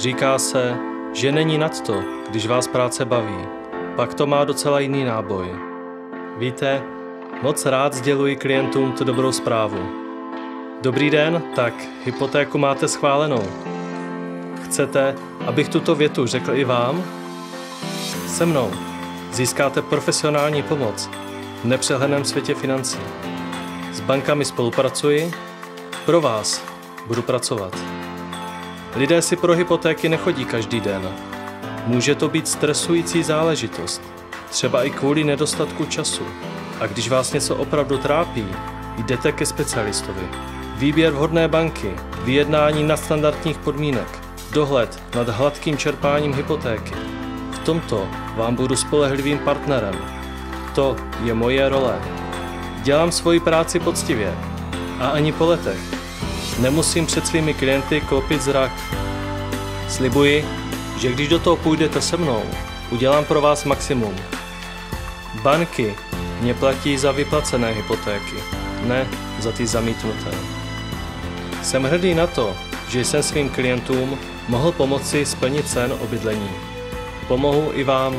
Říká se, že není nad to, když vás práce baví. Pak to má docela jiný náboj. Víte, moc rád sděluji klientům tu dobrou zprávu. Dobrý den, tak hypotéku máte schválenou. Chcete, abych tuto větu řekl i vám? Se mnou získáte profesionální pomoc v nepřehledném světě financí. S bankami spolupracuji, pro vás budu pracovat. Lidé si pro hypotéky nechodí každý den. Může to být stresující záležitost, třeba i kvůli nedostatku času. A když vás něco opravdu trápí, jdete ke specialistovi. Výběr vhodné banky, vyjednání nadstandardních podmínek, dohled nad hladkým čerpáním hypotéky. V tomto vám budu spolehlivým partnerem. To je moje role. Dělám svoji práci poctivě a ani po letech nemusím před svými klienty klopit zrak. Slibuji, že když do toho půjdete se mnou, udělám pro vás maximum. Banky mě platí za vyplacené hypotéky, ne za ty zamítnuté. Jsem hrdý na to, že jsem svým klientům mohl pomoci splnit sen o bydlení. Pomohu i vám.